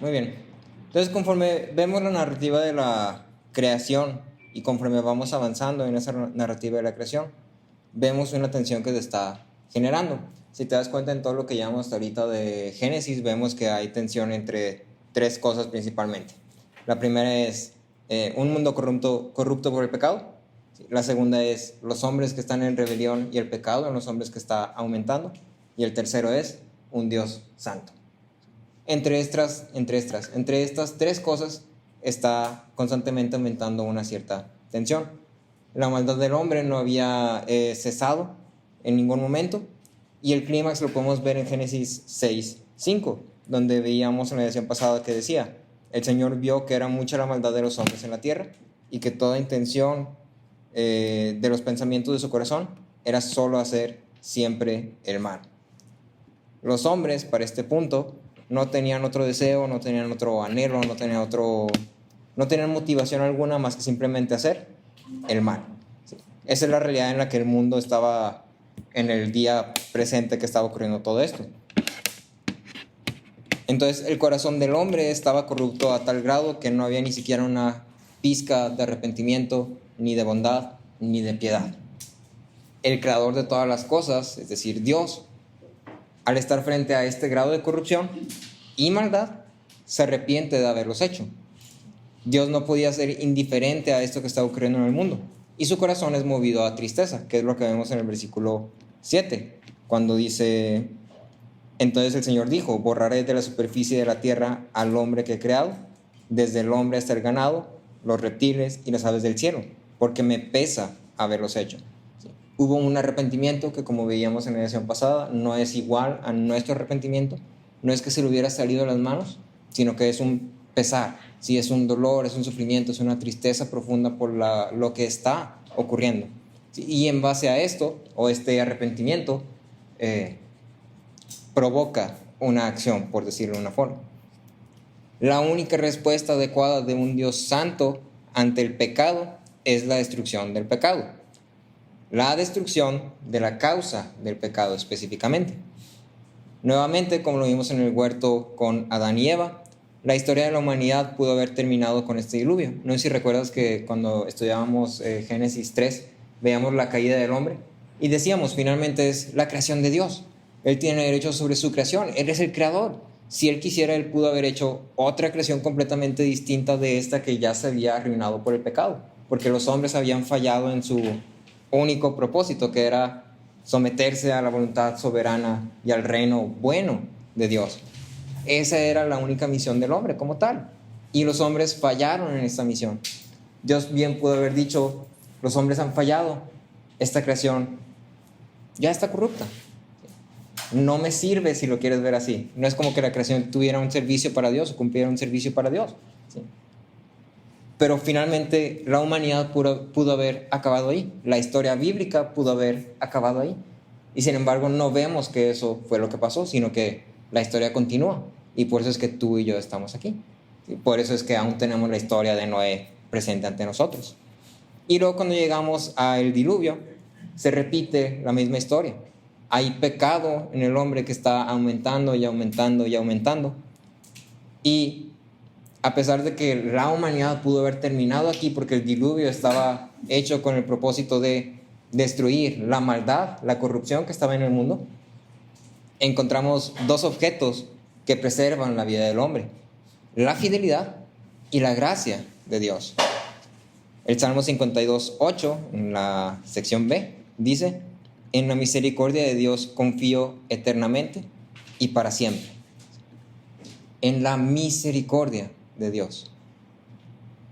Muy bien. Entonces, conforme vemos la narrativa de la creación y conforme vamos avanzando en esa narrativa de la creación, vemos una tensión que se está generando. Si te das cuenta en todo lo que llevamos hasta ahorita de Génesis, vemos que hay tensión entre tres cosas principalmente. La primera es un mundo corrupto por el pecado. La segunda es los hombres que están en rebelión y el pecado en los hombres que está aumentando. Y el tercero es un Dios santo. Entre estas tres cosas está constantemente aumentando una cierta tensión. La maldad del hombre no había cesado en ningún momento, y el clímax lo podemos ver en Génesis 6:5, donde veíamos en la edición pasada que decía: el Señor vio que era mucha la maldad de los hombres en la tierra y que toda intención de los pensamientos de su corazón era solo hacer siempre el mal. Los hombres, para este punto, no tenían otro deseo, no tenían otro anhelo, no tenían motivación alguna más que simplemente hacer el mal. ¿Sí? Esa es la realidad en la que el mundo estaba en el día presente que estaba ocurriendo todo esto. Entonces el corazón del hombre estaba corrupto a tal grado que no había ni siquiera una pizca de arrepentimiento, ni de bondad, ni de piedad. El creador de todas las cosas, es decir, Dios, al estar frente a este grado de corrupción y maldad, se arrepiente de haberlos hecho. Dios no podía ser indiferente a esto que está ocurriendo en el mundo, y su corazón es movido a tristeza, que es lo que vemos en el versículo 7, cuando dice: entonces el Señor dijo: borraré de la superficie de la tierra al hombre que he creado, desde el hombre hasta el ganado, los reptiles y las aves del cielo, porque me pesa haberlos hecho. ¿Sí? Hubo un arrepentimiento que, como veíamos en la edición pasada, no es igual a nuestro arrepentimiento. No es que se le hubiera salido de las manos, sino que es un pesar, ¿sí? Es un dolor, es un sufrimiento, es una tristeza profunda por lo que está ocurriendo. ¿Sí? Y en base a esto, o este arrepentimiento, provoca una acción, por decirlo de una forma. La única respuesta adecuada de un Dios santo ante el pecado es la destrucción del pecado. La destrucción de la causa del pecado específicamente. Nuevamente, como lo vimos en el huerto con Adán y Eva, la historia de la humanidad pudo haber terminado con este diluvio. No sé si recuerdas que cuando estudiábamos Génesis 3, veíamos la caída del hombre y decíamos: finalmente es la creación de Dios. Él tiene derecho sobre su creación, Él es el creador. Si Él quisiera, Él pudo haber hecho otra creación completamente distinta de esta que ya se había arruinado por el pecado, porque los hombres habían fallado en su único propósito, que era someterse a la voluntad soberana y al reino bueno de Dios. Esa era la única misión del hombre como tal, y los hombres fallaron en esta misión. Dios bien pudo haber dicho: los hombres han fallado, esta creación ya está corrupta, no me sirve si lo quieres ver así. No es como que la creación tuviera un servicio para Dios o cumpliera un servicio para Dios, ¿sí? Pero finalmente la humanidad pudo haber acabado ahí. La historia bíblica pudo haber acabado ahí. Y sin embargo no vemos que eso fue lo que pasó, sino que la historia continúa. Y por eso es que tú y yo estamos aquí. ¿Sí? Por eso es que aún tenemos la historia de Noé presente ante nosotros. Y luego, cuando llegamos al diluvio, se repite la misma historia. Hay pecado en el hombre que está aumentando y aumentando y aumentando. Y a pesar de que la humanidad pudo haber terminado aquí, porque el diluvio estaba hecho con el propósito de destruir la maldad, la corrupción que estaba en el mundo, encontramos dos objetos que preservan la vida del hombre: la fidelidad y la gracia de Dios. El Salmo 52:8, en la sección B, dice: en la misericordia de Dios confío eternamente y para siempre. En la misericordia de Dios.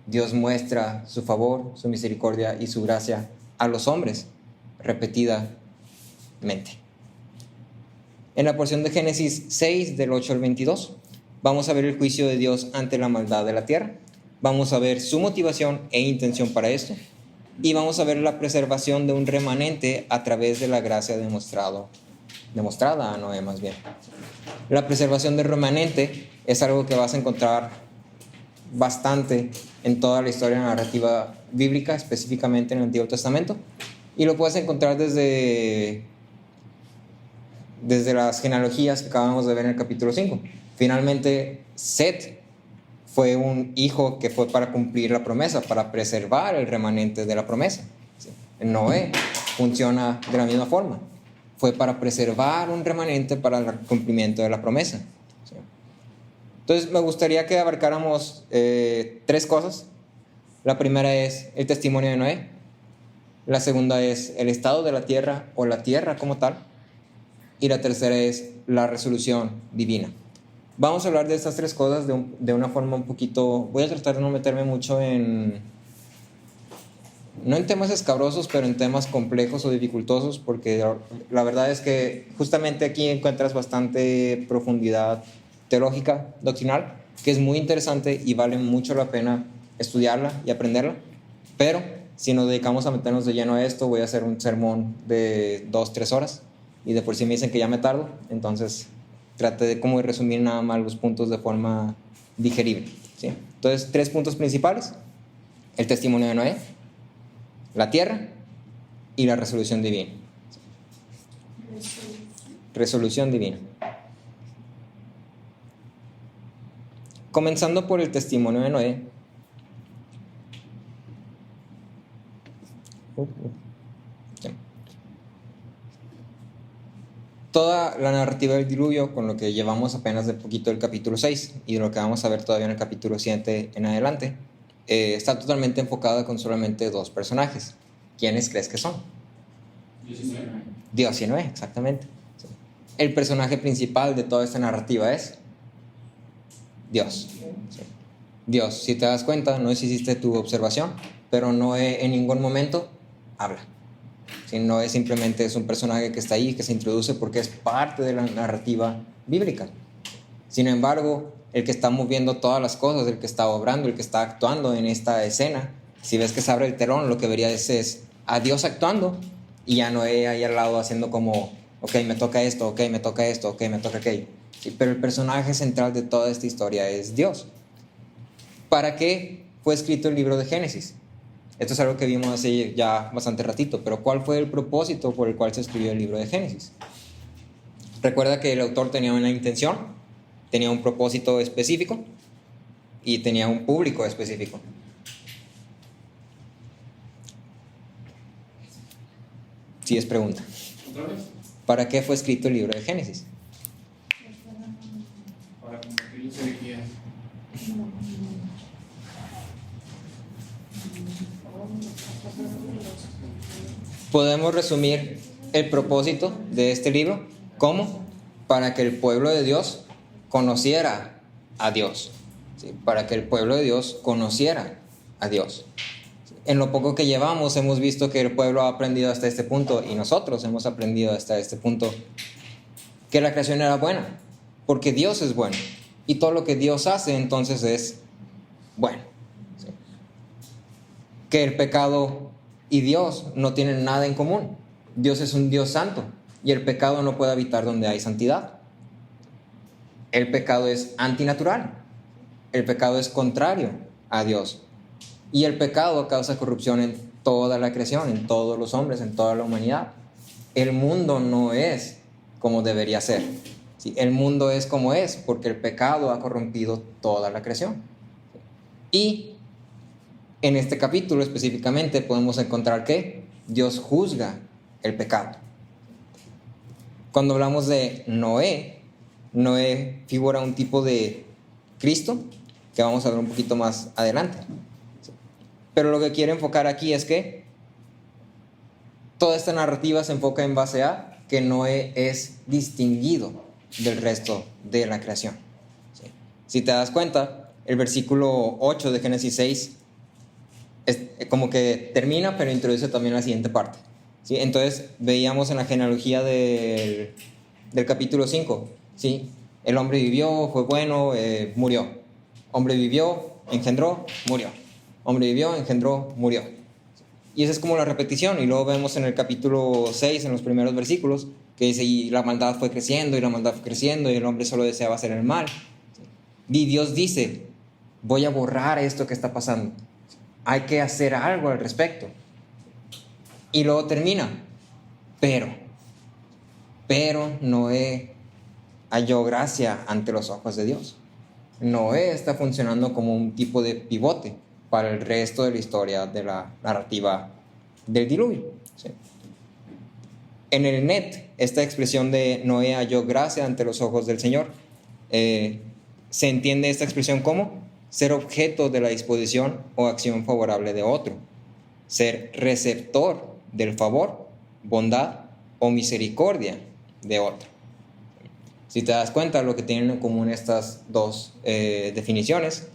Dios muestra su favor, su misericordia y su gracia a los hombres repetidamente. En la porción de Génesis 6, del 8 al 22, vamos a ver el juicio de Dios ante la maldad de la tierra. Vamos a ver su motivación e intención para esto. Y vamos a ver la preservación de un remanente a través de la gracia demostrada a Noé, más bien. La preservación del remanente es algo que vas a encontrar bastante en toda la historia narrativa bíblica, específicamente en el Antiguo Testamento, y lo puedes encontrar desde las genealogías que acabamos de ver en el capítulo 5. Finalmente, Set fue un hijo que fue para cumplir la promesa, para preservar el remanente de la promesa. ¿Sí? Noé funciona de la misma forma. Fue para preservar un remanente para el cumplimiento de la promesa. ¿Sí? Entonces, me gustaría que abarcáramos 3 cosas. La primera es el testimonio de Noé. La segunda es el estado de la tierra o la tierra como tal. Y la tercera es la resolución divina. Vamos a hablar de estas 3 cosas de una forma un poquito... Voy a tratar de no meterme mucho no en temas escabrosos, pero en temas complejos o dificultosos, porque la verdad es que justamente aquí encuentras bastante profundidad teológica, doctrinal, que es muy interesante y vale mucho la pena estudiarla y aprenderla. Pero si nos dedicamos a meternos de lleno a esto, voy a hacer un sermón de 2-3 horas, y de por sí me dicen que ya me tardo, entonces traté de como resumir nada más los puntos de forma digerible, ¿sí? Entonces, 3 puntos principales: el testimonio de Noé, la tierra y la resolución divina. Resolución divina. Comenzando por el testimonio de Noé. Sí. Toda la narrativa del diluvio, con lo que llevamos apenas de poquito del capítulo 6 y de lo que vamos a ver todavía en el capítulo 7 en adelante, está totalmente enfocada con solamente 2 personajes. ¿Quiénes crees que son? Dios y Noé, exactamente. Sí. El personaje principal de toda esta narrativa es Dios. Sí. Dios, si te das cuenta, no sé si hiciste tu observación, pero Noé en ningún momento habla. Sí, Noé simplemente es un personaje que está ahí, que se introduce porque es parte de la narrativa bíblica. Sin embargo, el que está moviendo todas las cosas, el que está obrando, el que está actuando en esta escena, si ves que se abre el telón, lo que verías es a Dios actuando y a Noé ahí al lado haciendo como, ok, me toca esto, ok, me toca esto, ok, me toca aquello. Sí, pero el personaje central de toda esta historia es Dios. ¿Para qué fue escrito el libro de Génesis? Esto es algo que vimos hace ya bastante ratito, pero ¿cuál fue el propósito por el cual se escribió el libro de Génesis? Recuerda que el autor tenía una intención, tenía un propósito específico y tenía un público específico. Sí, es pregunta. ¿Otra vez? ¿Para qué fue escrito el libro de Génesis? Para combatir las herejías. Podemos resumir el propósito de este libro como para que el pueblo de Dios conociera a Dios. ¿Sí? Para que el pueblo de Dios conociera a Dios. En lo poco que llevamos hemos visto que el pueblo ha aprendido hasta este punto, y nosotros hemos aprendido hasta este punto, que la creación era buena, porque Dios es bueno, y todo lo que Dios hace entonces es bueno. ¿Sí? Que el pecado y Dios no tienen nada en común. Dios es un Dios santo y el pecado no puede habitar donde hay santidad. El pecado es antinatural. El pecado es contrario a Dios. Y el pecado causa corrupción en toda la creación, en todos los hombres, en toda la humanidad. El mundo no es como debería ser. ¿Sí? El mundo es como es porque el pecado ha corrompido toda la creación. Y en este capítulo específicamente podemos encontrar que Dios juzga el pecado. Cuando hablamos de Noé, Noé figura un tipo de Cristo que vamos a ver un poquito más adelante. Pero lo que quiero enfocar aquí es que toda esta narrativa se enfoca en base a que Noé es distinguido del resto de la creación. ¿Sí? Si te das cuenta, el versículo 8 de Génesis 6 es como que termina, pero introduce también la siguiente parte. ¿Sí? Entonces veíamos en la genealogía del capítulo 5, ¿sí? El hombre vivió, fue bueno, murió. Hombre vivió, engendró, murió. Hombre vivió, engendró, murió. Y esa es como la repetición. Y luego vemos en el capítulo 6, en los primeros versículos, que dice, y la maldad fue creciendo, y la maldad fue creciendo, y el hombre solo deseaba hacer el mal. Y Dios dice, voy a borrar esto que está pasando. Hay que hacer algo al respecto. Y luego termina, pero Noé halló gracia ante los ojos de Dios. Noé está funcionando como un tipo de pivote para el resto de la historia de la narrativa del diluvio. ¿Sí? En el net, esta expresión de Noé halló gracia ante los ojos del Señor, se entiende esta expresión como ser objeto de la disposición o acción favorable de otro, ser receptor del favor, bondad o misericordia de otro. Si te das cuenta, lo que tienen en común estas dos definiciones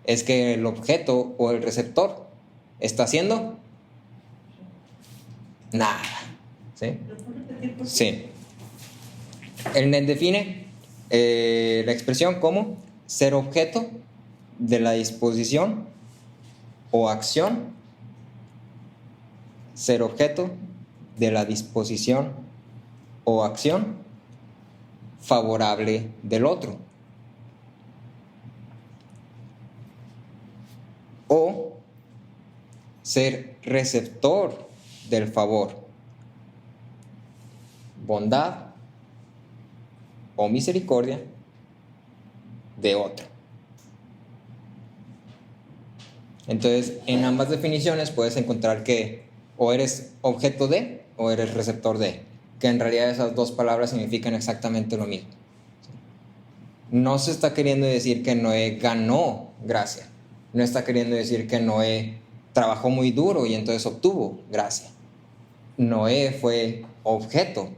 es que el objeto o el receptor está haciendo nada. ¿Sí? Sí. El net define la expresión como ser objeto de la disposición o acción, ser objeto de la disposición o acción favorable del otro, o ser receptor del favor, bondad o misericordia de otro. Entonces, en ambas definiciones puedes encontrar que o eres objeto de o eres receptor de, que en realidad esas dos palabras significan exactamente lo mismo. No se está queriendo decir que Noé ganó gracia, no está queriendo decir que Noé trabajó muy duro y entonces obtuvo gracia. Noé fue objeto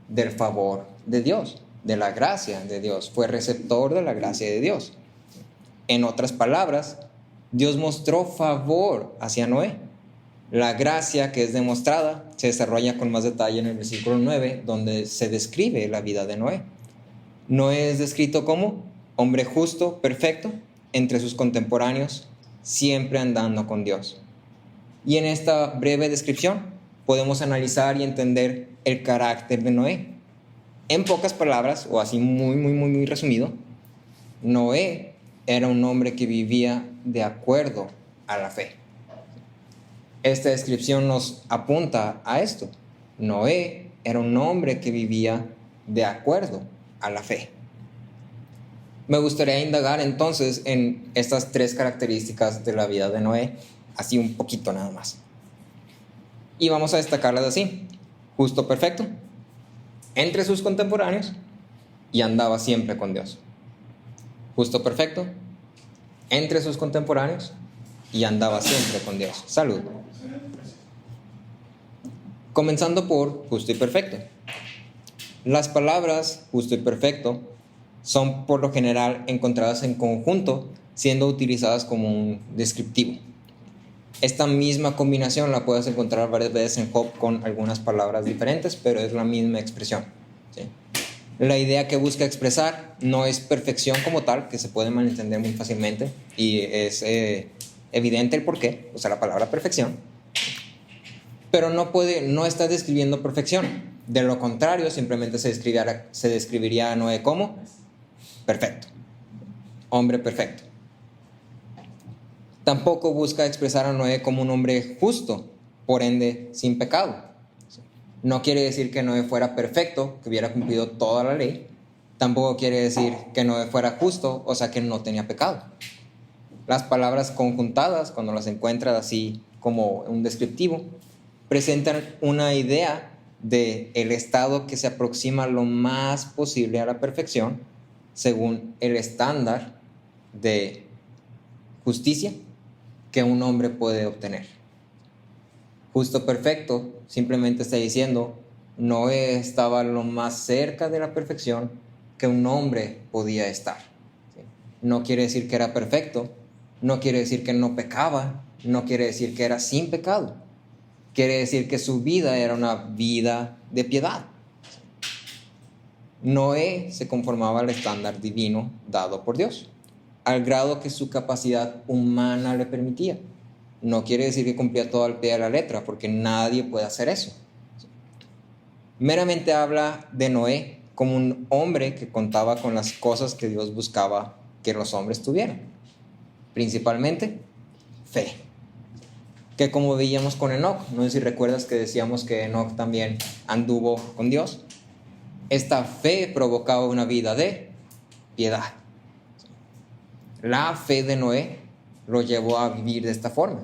del favor de Dios, de la gracia de Dios, fue receptor de la gracia de Dios. En otras palabras, Dios mostró favor hacia Noé. La gracia que es demostrada se desarrolla con más detalle en el versículo 9, donde se describe la vida de Noé. Noé es descrito como hombre justo, perfecto, entre sus contemporáneos, siempre andando con Dios. Y en esta breve descripción podemos analizar y entender el carácter de Noé. En pocas palabras, o así muy resumido, Noé era un hombre que vivía de acuerdo a la fe. Esta descripción nos apunta a esto. Noé era un hombre que vivía de acuerdo a la fe. Me gustaría indagar entonces en estas tres características de la vida de Noé, así un poquito nada más. Y vamos a destacarlas así: justo, perfecto, entre sus contemporáneos y andaba siempre con Dios. Justo, perfecto, entre sus contemporáneos y andaba siempre con Dios. Salud. Comenzando por justo y perfecto. Las palabras justo y perfecto son por lo general encontradas en conjunto, siendo utilizadas como un descriptivo. Esta misma combinación la puedes encontrar varias veces en Job con algunas palabras diferentes, pero es la misma expresión. ¿Sí? La idea que busca expresar no es perfección como tal, que se puede malentender muy fácilmente, y es evidente el porqué, o sea, la palabra perfección, pero no está describiendo perfección. De lo contrario, simplemente se describiría a Noé como perfecto, hombre perfecto. Tampoco busca expresar a Noé como un hombre justo, por ende sin pecado. No quiere decir que Noé fuera perfecto, que hubiera cumplido toda la ley. Tampoco quiere decir que Noé fuera justo, o sea que no tenía pecado. Las palabras conjuntadas, cuando las encuentras así como un descriptivo, presentan una idea de el estado que se aproxima lo más posible a la perfección según el estándar de justicia que un hombre puede obtener. Justo, perfecto simplemente está diciendo Noé estaba lo más cerca de la perfección que un hombre podía estar. No quiere decir que era perfecto, no quiere decir que no pecaba, no quiere decir que era sin pecado. Quiere decir que su vida era una vida de piedad. Noé se conformaba al estándar divino dado por Dios, al grado que su capacidad humana le permitía. No quiere decir que cumplía todo al pie de la letra, porque nadie puede hacer eso. Meramente habla de Noé como un hombre que contaba con las cosas que Dios buscaba que los hombres tuvieran. Principalmente, fe. Que como veíamos con Enoc, no sé si recuerdas que decíamos que Enoc también anduvo con Dios. esta fe provocaba una vida de piedad. La fe de Noé lo llevó a vivir de esta forma.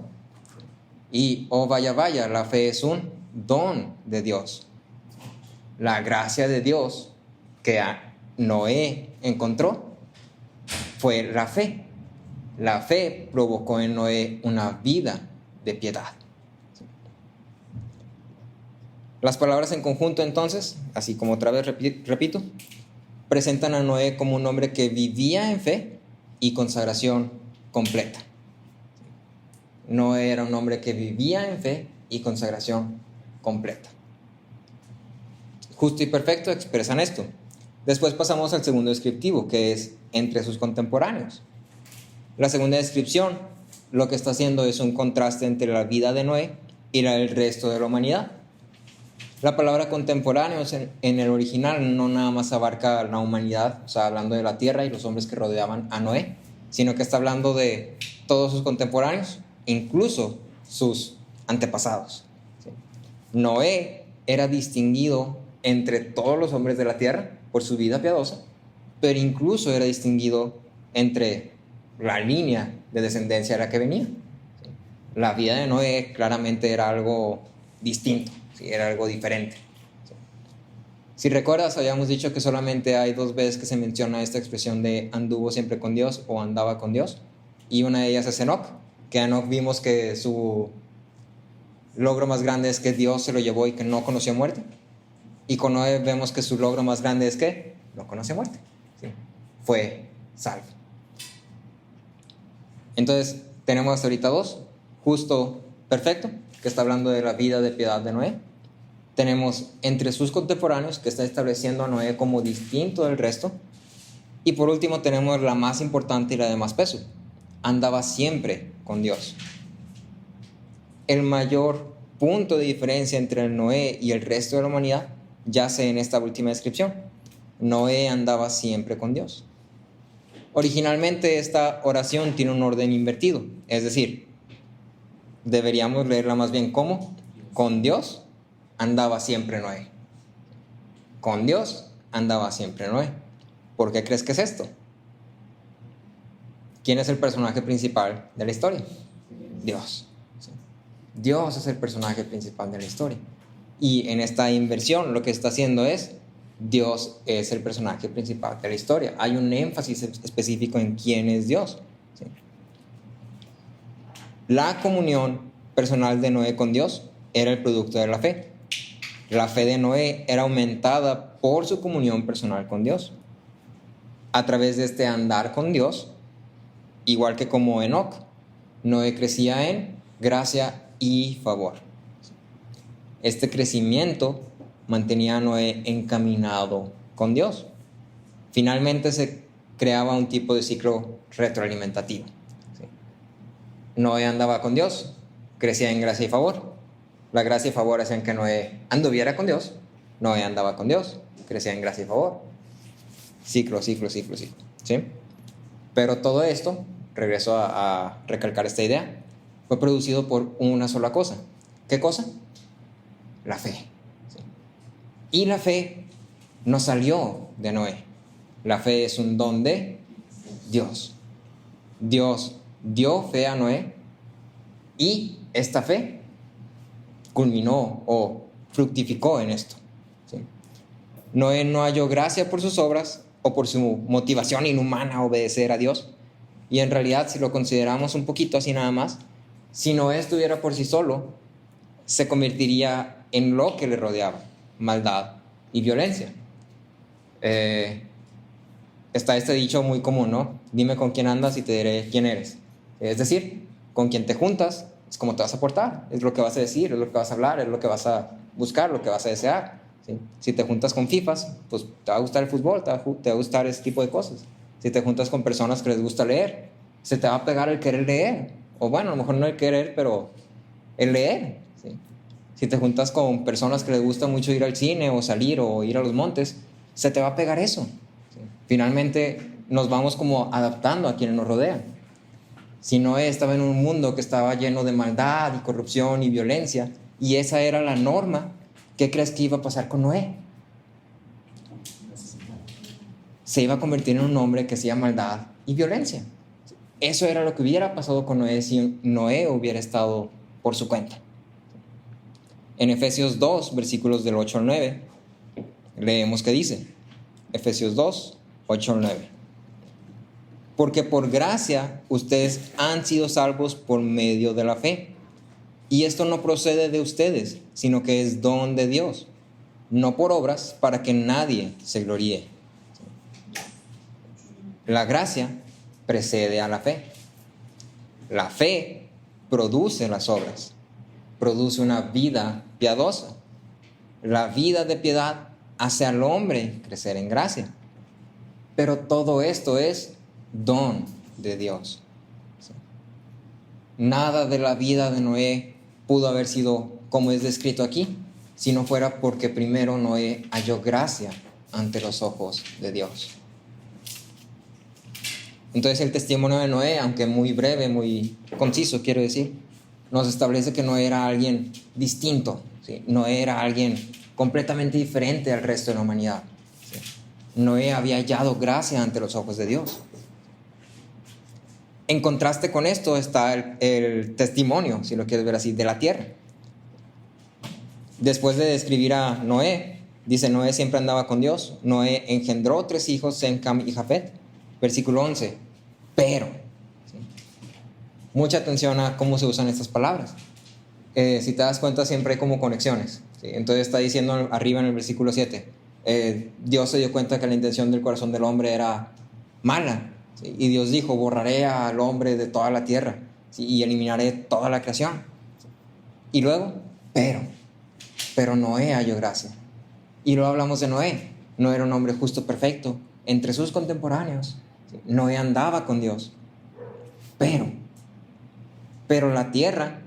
Y, oh vaya, la fe es un don de Dios. La gracia de Dios que a Noé encontró fue la fe. La fe provocó en Noé una vida de piedad. Las palabras en conjunto, entonces, así como otra vez repito, presentan a Noé como un hombre que vivía en fe y consagración completa. Noé era un hombre que vivía en fe y consagración completa. Justo y perfecto expresan esto. Después pasamos al segundo descriptivo, que es entre sus contemporáneos. La segunda descripción lo que está haciendo es un contraste entre la vida de Noé y la del resto de la humanidad. La palabra contemporáneos en el original no nada más abarca la humanidad, o sea, hablando de la tierra y los hombres que rodeaban a Noé, sino que está hablando de todos sus contemporáneos, incluso sus antepasados. Noé era distinguido entre todos los hombres de la tierra por su vida piadosa, pero incluso era distinguido entre la línea de descendencia de la que venía. La vida de Noé claramente era algo distinto. Era algo diferente. Si recuerdas, habíamos dicho que solamente hay 2 veces que se menciona esta expresión de anduvo siempre con Dios o andaba con Dios, y una de ellas es Enoc, que Enoc vimos que su logro más grande es que Dios se lo llevó y que no conoció muerte, y con Noé vemos que su logro más grande es que no conoció muerte, ¿sí? Fue salvo. Entonces tenemos hasta ahorita 2, justo perfecto, que está hablando de la vida de piedad de Noé. Tenemos entre sus contemporáneos, que está estableciendo a Noé como distinto del resto. Y por último tenemos la más importante y la de más peso: andaba siempre con Dios. El mayor punto de diferencia entre Noé y el resto de la humanidad yace en esta última descripción. Noé andaba siempre con Dios. Originalmente esta oración tiene un orden invertido, es decir, deberíamos leerla más bien como: con Dios andaba siempre Noé. Con Dios andaba siempre Noé. ¿Por qué crees que es esto? ¿Quién es el personaje principal de la historia? Dios. Dios es el personaje principal de la historia. Y en esta inversión lo que está haciendo es: Dios es el personaje principal de la historia. Hay un énfasis específico en quién es Dios. ¿Sí? La comunión personal de Noé con Dios era el producto de la fe. La fe de Noé era aumentada por su comunión personal con Dios. A través de este andar con Dios, igual que como Enoc, Noé crecía en gracia y favor. Este crecimiento mantenía a Noé encaminado con Dios. Finalmente se creaba un tipo de ciclo retroalimentativo. Noé andaba con Dios, crecía en gracia y favor. La gracia y favor hacían que Noé anduviera con Dios. Noé andaba con Dios, crecía en gracia y favor. Ciclo, ¿sí? Pero todo esto, regreso a recalcar esta idea, fue producido por una sola cosa. ¿Qué cosa? La fe. ¿Sí? Y la fe no salió de Noé. La fe es un don de Dios. Dios dio fe a Noé y esta fe culminó o fructificó en esto. ¿Sí? Noé no halló gracia por sus obras o por su motivación inhumana a obedecer a Dios. Y en realidad, si lo consideramos un poquito así nada más, si Noé estuviera por sí solo, se convertiría en lo que le rodeaba: maldad y violencia. Está este dicho muy común, ¿no? Dime con quién andas y te diré quién eres. Es decir, con quien te juntas es como te vas a portar, es lo que vas a decir, es lo que vas a hablar, es lo que vas a buscar, lo que vas a desear. ¿Sí? Si te juntas con fifas, pues te va a gustar el fútbol, te va a gustar ese tipo de cosas. Si te juntas con personas que les gusta leer, se te va a pegar el querer leer. O bueno, a lo mejor no el querer, pero el leer. ¿Sí? Si te juntas con personas que les gusta mucho ir al cine o salir o ir a los montes, se te va a pegar eso. ¿Sí? Finalmente nos vamos como adaptando a quienes nos rodean. Si Noé estaba en un mundo que estaba lleno de maldad y corrupción y violencia, y esa era la norma, ¿qué crees que iba a pasar con Noé? se iba a convertir en un hombre que hacía maldad y violencia. Eso era lo que hubiera pasado con Noé si Noé hubiera estado por su cuenta. En Efesios 2, versículos del 8 al 9, leemos que dice, Efesios 2, 8 al 9. Porque por gracia ustedes han sido salvos por medio de la fe. Y esto no procede de ustedes, sino que es don de Dios, no por obras para que nadie se gloríe. La gracia precede a la fe. La fe produce las obras, produce una vida piadosa. La vida de piedad hace al hombre crecer en gracia. Pero todo esto es don de Dios. Nada de la vida de Noé pudo haber sido como es descrito aquí, si no fuera porque primero Noé halló gracia ante los ojos de Dios. Entonces el testimonio de Noé, aunque muy breve, muy conciso, quiero decir, nos establece que Noé era alguien distinto, ¿sí? Noé era alguien completamente diferente al resto de la humanidad, ¿sí? Noé había hallado gracia ante los ojos de Dios. En contraste con esto está el testimonio, si lo quieres ver así, de la tierra. Después de describir a Noé, dice: Noé siempre andaba con Dios. Noé engendró 3 hijos, Sem, Cam y Jafet. Versículo 11. Pero, ¿sí? Mucha atención a cómo se usan estas palabras. Si te das cuenta, siempre hay como conexiones, ¿sí? Entonces está diciendo arriba en el versículo 7, Dios se dio cuenta que la intención del corazón del hombre era mala. ¿Sí? Y Dios dijo: borraré al hombre de toda la tierra, ¿sí? Y eliminaré toda la creación. ¿Sí? Y luego, pero Noé halló gracia. Y luego hablamos de Noé. No era un hombre justo, perfecto entre sus contemporáneos. ¿Sí? Noé andaba con Dios. Pero la tierra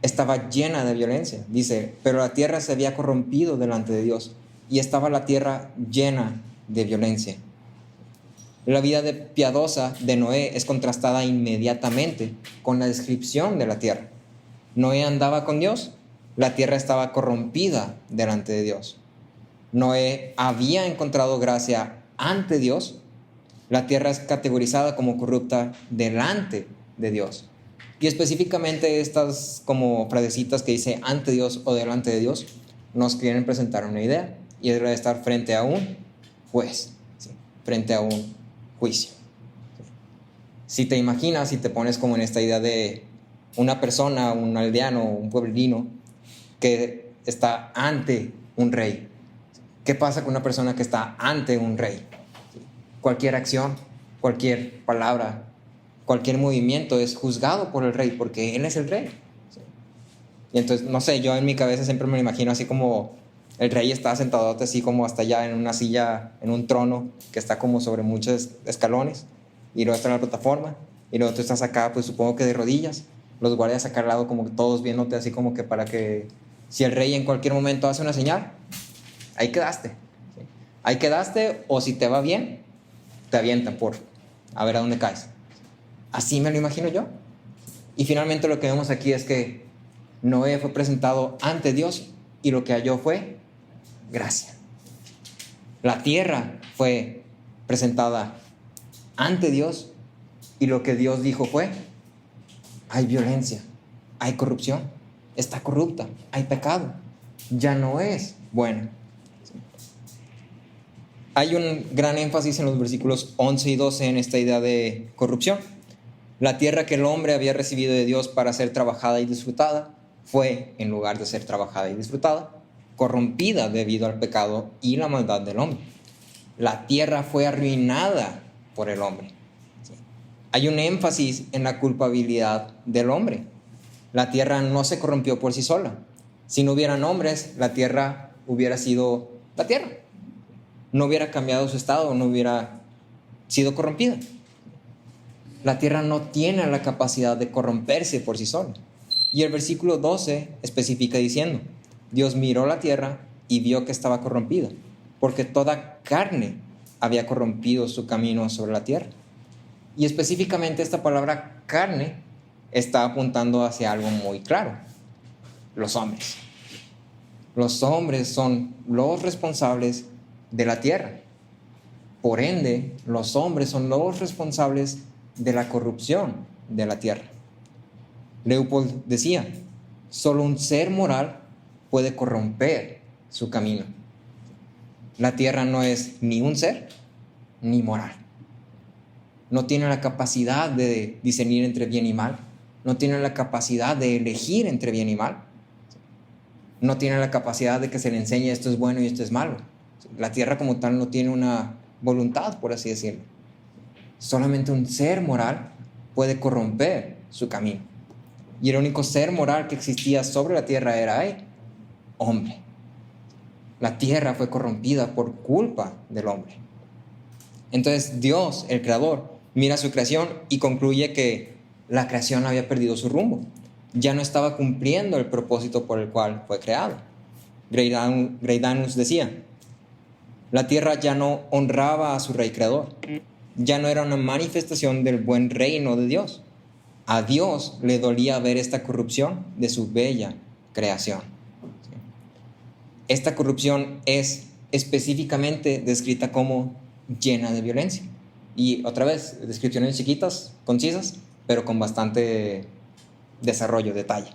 estaba llena de violencia. Dice: pero la tierra se había corrompido delante de Dios, y estaba la tierra llena de violencia. La vida piadosa de Noé es contrastada inmediatamente con la descripción de la tierra. Noé andaba con Dios, la tierra estaba corrompida delante de Dios. Noé había encontrado gracia ante Dios, la tierra es categorizada como corrupta delante de Dios. Y específicamente estas como frasecitas que dice ante Dios o delante de Dios nos quieren presentar una idea, y es la de estar frente a un juez, ¿sí? Frente a un juicio. Si te imaginas y te pones como en esta idea de una persona, un aldeano, un pueblino que está ante un rey. ¿Qué pasa con una persona que está ante un rey? Cualquier acción, cualquier palabra, cualquier movimiento es juzgado por el rey, porque él es el rey. Y entonces, no sé, yo en mi cabeza siempre me lo imagino así como el rey está sentado así como hasta allá en una silla, en un trono que está como sobre muchos escalones, y luego está la plataforma, y luego tú estás acá, pues supongo que de rodillas, los guardias acá al lado como todos viéndote así como que para que si el rey en cualquier momento hace una señal, ahí quedaste, ¿sí? Ahí quedaste, o si te va bien, te avientan por a ver a dónde caes. Así me lo imagino yo. Y finalmente lo que vemos aquí es que Noé fue presentado ante Dios, y lo que halló fue gracia. La tierra fue presentada ante Dios, y lo que Dios dijo fue: hay violencia, hay corrupción, está corrupta, hay pecado, ya no es bueno. Hay un gran énfasis en los versículos 11 y 12 en esta idea de corrupción. La tierra que el hombre había recibido de Dios para ser trabajada y disfrutada fue, en lugar de ser trabajada y disfrutada, corrompida debido al pecado y la maldad del hombre. La tierra fue arruinada por el hombre. Hay un énfasis en la culpabilidad del hombre. La tierra no se corrompió por sí sola. Si no hubieran hombres, la tierra hubiera sido la tierra. No hubiera cambiado su estado, no hubiera sido corrompida. La tierra no tiene la capacidad de corromperse por sí sola. Y el versículo 12 especifica diciendo: Dios miró la tierra y vio que estaba corrompida, porque toda carne había corrompido su camino sobre la tierra. Y específicamente esta palabra carne está apuntando hacia algo muy claro: los hombres. Los hombres son los responsables de la tierra. Por ende, los hombres son los responsables de la corrupción de la tierra. Leopold decía, solo un ser moral puede corromper su camino. La tierra no es ni un ser ni moral. No tiene la capacidad de discernir entre bien y mal. No tiene la capacidad de elegir entre bien y mal. No tiene la capacidad de que se le enseñe esto es bueno y esto es malo. La tierra como tal no tiene una voluntad, por así decirlo. Solamente un ser moral puede corromper su camino. Y el único ser moral que existía sobre la tierra era el hombre. La tierra fue corrompida por culpa del hombre. Entonces Dios, el creador, mira su creación y concluye que la creación había perdido su rumbo. Ya no estaba cumpliendo el propósito por el cual fue creado. Greidanus decía, la tierra ya no honraba a su rey creador. Ya no era una manifestación del buen reino de Dios. A Dios le dolía ver esta corrupción de su bella creación. Esta corrupción es específicamente descrita como llena de violencia. Y otra vez, descripciones chiquitas, concisas, pero con bastante desarrollo, detalle.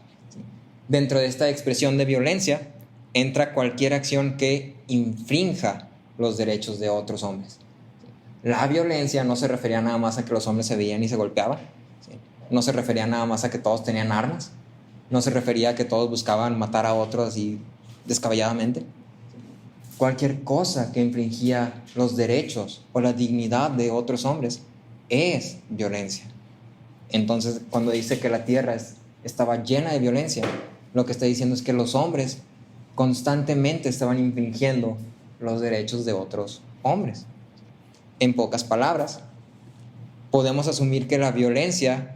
Dentro de esta expresión de violencia entra cualquier acción que infrinja los derechos de otros hombres. La violencia no se refería nada más a que los hombres se veían y se golpeaban. No se refería nada más a que todos tenían armas. No se refería a que todos buscaban matar a otros así descabelladamente. Cualquier cosa que infringía los derechos o la dignidad de otros hombres es violencia. Entonces, cuando dice que la tierra estaba llena de violencia, lo que está diciendo es que los hombres constantemente estaban infringiendo los derechos de otros hombres. En pocas palabras, podemos asumir que la violencia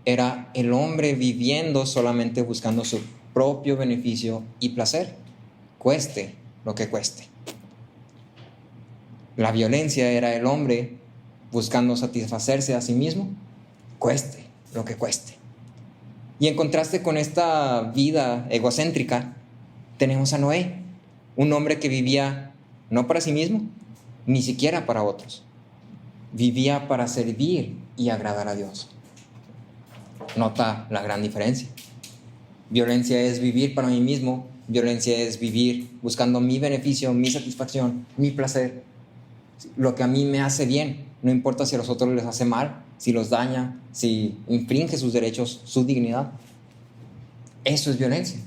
era el hombre viviendo solamente buscando su propio beneficio y placer, cueste lo que cueste. La violencia era el hombre buscando satisfacerse a sí mismo, cueste lo que cueste. Y en contraste con esta vida egocéntrica, tenemos a Noé, un hombre que vivía no para sí mismo, ni siquiera para otros. Vivía para servir y agradar a Dios. Nota la gran diferencia. Violencia es vivir para mí mismo, violencia es vivir buscando mi beneficio, mi satisfacción, mi placer, lo que a mí me hace bien, no importa si a los otros les hace mal, si los daña, si infringe sus derechos, su dignidad. Eso es violencia.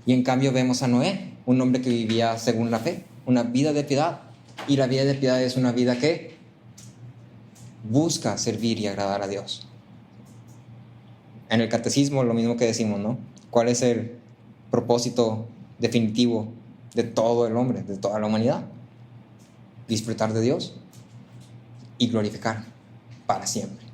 Y en cambio vemos a Noé, un hombre que vivía según la fe, una vida de piedad. Y la vida de piedad es una vida que busca servir y agradar a Dios. En el catecismo lo mismo que decimos, ¿no? ¿Cuál es el propósito definitivo de todo el hombre, de toda la humanidad? Disfrutar de Dios y glorificar para siempre.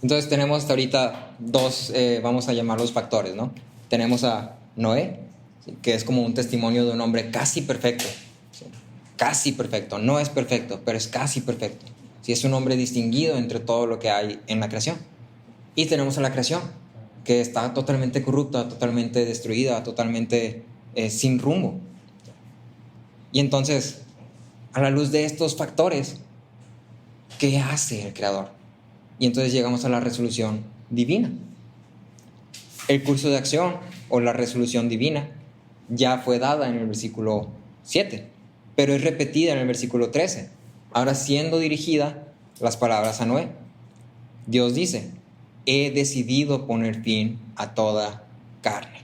Entonces tenemos hasta ahorita dos, vamos a llamarlos factores, ¿no? Tenemos a Noé, ¿sí?, que es como un testimonio de un hombre casi perfecto, ¿sí? Casi perfecto, no es perfecto, pero es casi perfecto. ¿Sí? Es un hombre distinguido entre todo lo que hay en la creación. Y tenemos a la creación, que está totalmente corrupta, totalmente destruida, totalmente sin rumbo. Y entonces, a la luz de estos factores, ¿qué hace el Creador? Y entonces llegamos a la resolución divina. El curso de acción o la resolución divina ya fue dada en el versículo 7, pero es repetida en el versículo 13. Ahora siendo dirigida las palabras a Noé. Dios dice, he decidido poner fin a toda carne.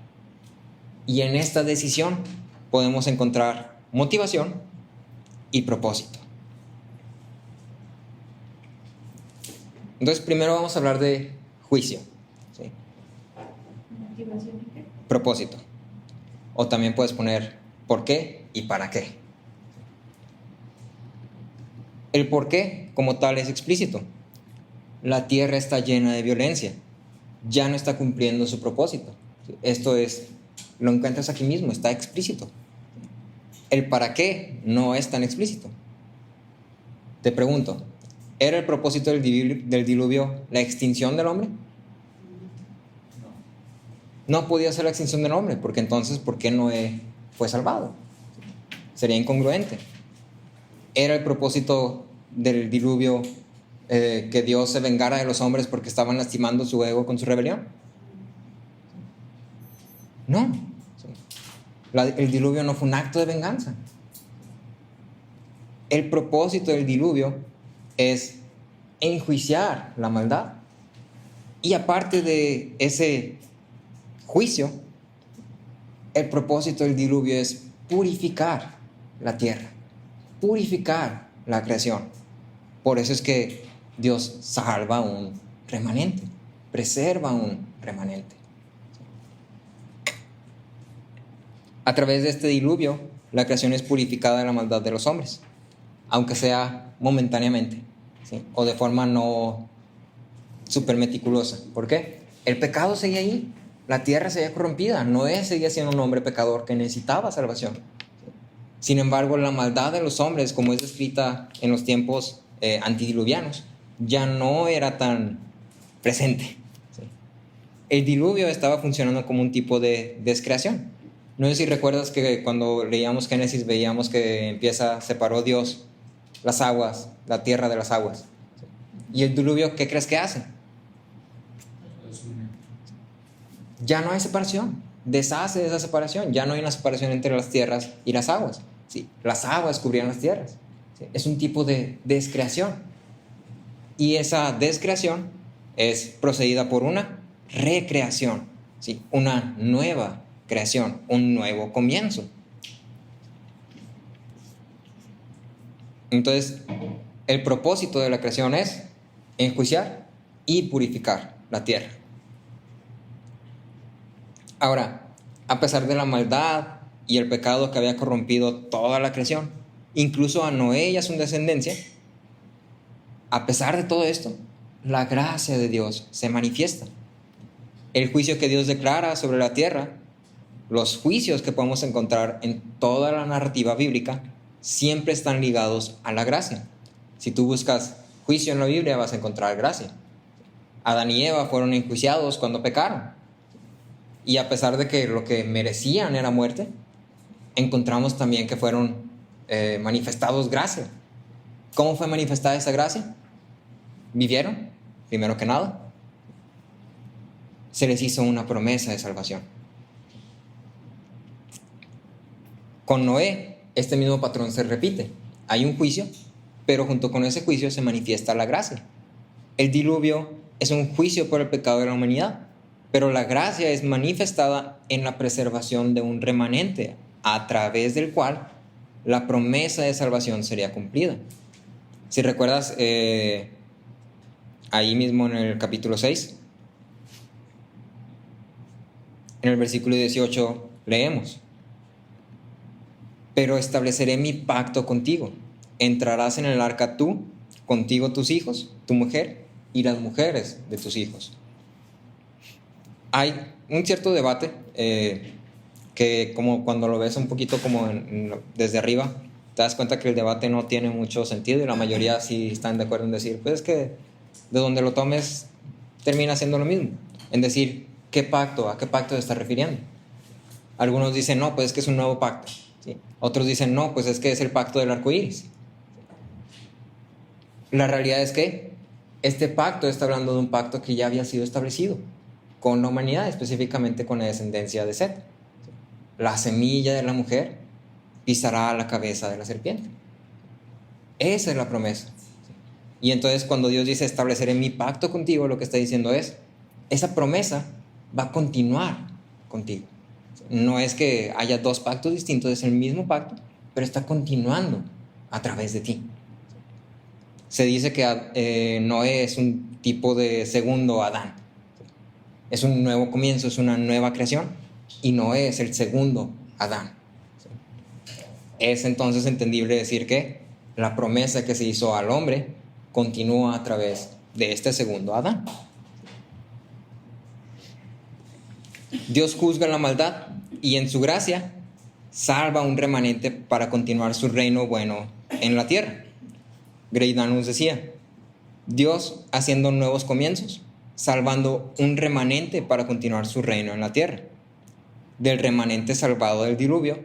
Y en esta decisión podemos encontrar motivación y propósito. Entonces, primero vamos a hablar de juicio. ¿Sí? ¿Motivación y qué? Propósito. O también puedes poner por qué y para qué. El por qué, como tal, es explícito. La tierra está llena de violencia. Ya no está cumpliendo su propósito. Esto es, lo encuentras aquí mismo, está explícito. El para qué no es tan explícito. Te pregunto, ¿era el propósito del diluvio la extinción del hombre? No podía ser la extinción del hombre, porque entonces, ¿por qué Noé fue salvado? sería incongruente. ¿Era el propósito del diluvio que Dios se vengara de los hombres porque estaban lastimando su ego con su rebelión? No. El diluvio no fue un acto de venganza. El propósito del diluvio es enjuiciar la maldad. Y aparte de ese juicio, el propósito del diluvio es purificar la tierra, purificar la creación. Por eso es que Dios salva un remanente, preserva un remanente. A través de este diluvio, la creación es purificada de la maldad de los hombres, aunque sea momentáneamente, ¿sí? O de forma no súper meticulosa. ¿Por qué? El pecado seguía ahí, la tierra seguía corrompida, Noé seguía siendo un hombre pecador que necesitaba salvación. Sin embargo, la maldad de los hombres, como es descrita en los tiempos antidiluvianos, ya no era tan presente, ¿sí? El diluvio estaba funcionando como un tipo de descreación. No sé si recuerdas que cuando leíamos Génesis veíamos que separó Dios las aguas, la tierra de las aguas. ¿Y el diluvio qué crees que hace? Ya no hay separación, deshace esa separación, ya no hay una separación entre las tierras y las aguas. ¿Sí? Las aguas cubrían las tierras. ¿Sí? Es un tipo de descreación. Y esa descreación es procedida por una recreación, ¿sí? Una nueva creación, un nuevo comienzo. Entonces, el propósito de la creación es enjuiciar y purificar la tierra. Ahora, a pesar de la maldad y el pecado que había corrompido toda la creación, incluso a Noé y a su descendencia, a pesar de todo esto, la gracia de Dios se manifiesta. El juicio que Dios declara sobre la tierra, los juicios que podemos encontrar en toda la narrativa bíblica, siempre están ligados a la gracia. Si tú buscas juicio en la Biblia, vas a encontrar gracia. Adán y Eva fueron enjuiciados cuando pecaron. Y a pesar de que lo que merecían era muerte, encontramos también que fueron manifestados gracia. ¿Cómo fue manifestada esa gracia? ¿Vivieron? Primero que nada, se les hizo una promesa de salvación. Con Noé, este mismo patrón se repite. Hay un juicio, pero junto con ese juicio se manifiesta la gracia. El diluvio es un juicio por el pecado de la humanidad, pero la gracia es manifestada en la preservación de un remanente, a través del cual la promesa de salvación sería cumplida. Si recuerdas, ahí mismo en el capítulo 6, en el versículo 18 leemos: pero estableceré mi pacto contigo. Entrarás en el arca tú, contigo tus hijos, tu mujer y las mujeres de tus hijos. Hay un cierto debate que como cuando lo ves un poquito como desde arriba, te das cuenta que el debate no tiene mucho sentido y la mayoría sí están de acuerdo en decir, pues es que de donde lo tomes termina siendo lo mismo. En decir, ¿qué pacto? ¿A qué pacto se está refiriendo? Algunos dicen, no, pues es que es un nuevo pacto. ¿Sí? Otros dicen, no, pues es que es el pacto del arco iris. La realidad es que este pacto está hablando de un pacto que ya había sido establecido con la humanidad, específicamente con la descendencia de Set. La semilla de la mujer pisará la cabeza de la serpiente. Esa es la promesa. Y entonces cuando Dios dice estableceré mi pacto contigo, lo que está diciendo es, esa promesa va a continuar contigo. No es que haya dos pactos distintos, es el mismo pacto, pero está continuando a través de ti. Se dice que Noé es un tipo de segundo Adán. Es un nuevo comienzo, es una nueva creación, y Noé es el segundo Adán. Es entonces entendible decir que la promesa que se hizo al hombre continúa a través de este segundo Adán. Dios juzga la maldad y en su gracia salva a un remanente para continuar su reino bueno en la tierra. Grey nos decía, Dios haciendo nuevos comienzos, salvando un remanente para continuar su reino en la tierra. Del remanente salvado del diluvio,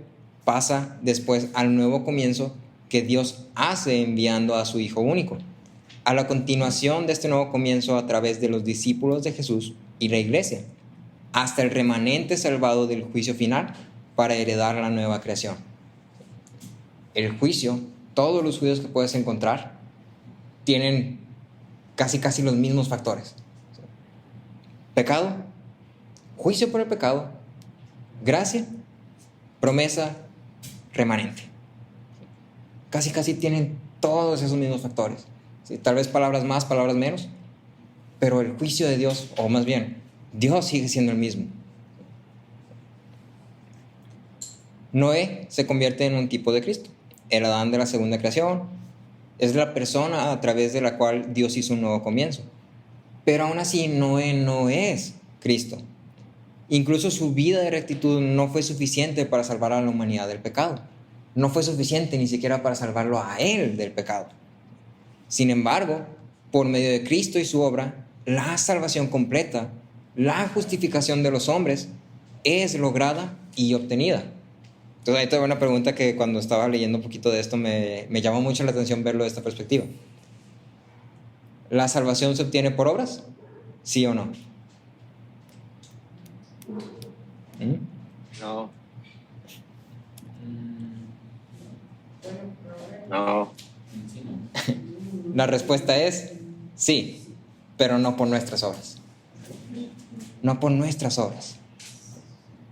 pasa después al nuevo comienzo que Dios hace enviando a su Hijo único, a la continuación de este nuevo comienzo a través de los discípulos de Jesús y la iglesia, hasta el remanente salvado del juicio final para heredar la nueva creación. El juicio, todos los juicios que puedes encontrar, tienen casi los mismos factores. Pecado, juicio por el pecado, gracia, promesa, remanente. Casi tienen todos esos mismos factores. ¿Sí? Tal vez palabras más, palabras menos, pero el juicio de Dios, o más bien, Dios sigue siendo el mismo. Noé se convierte en un tipo de Cristo, el Adán de la segunda creación. Es la persona a través de la cual Dios hizo un nuevo comienzo. Pero aún así, Noé no es Cristo. Incluso su vida de rectitud no fue suficiente para salvar a la humanidad del pecado. No fue suficiente ni siquiera para salvarlo a él del pecado. Sin embargo, por medio de Cristo y su obra, la salvación completa, la justificación de los hombres, es lograda y obtenida. Entonces ahí te voy a una pregunta que cuando estaba leyendo un poquito de esto me llamó mucho la atención verlo de esta perspectiva. ¿La salvación se obtiene por obras? ¿Sí o no? No. No. La respuesta es sí, pero no por nuestras obras. No por nuestras obras.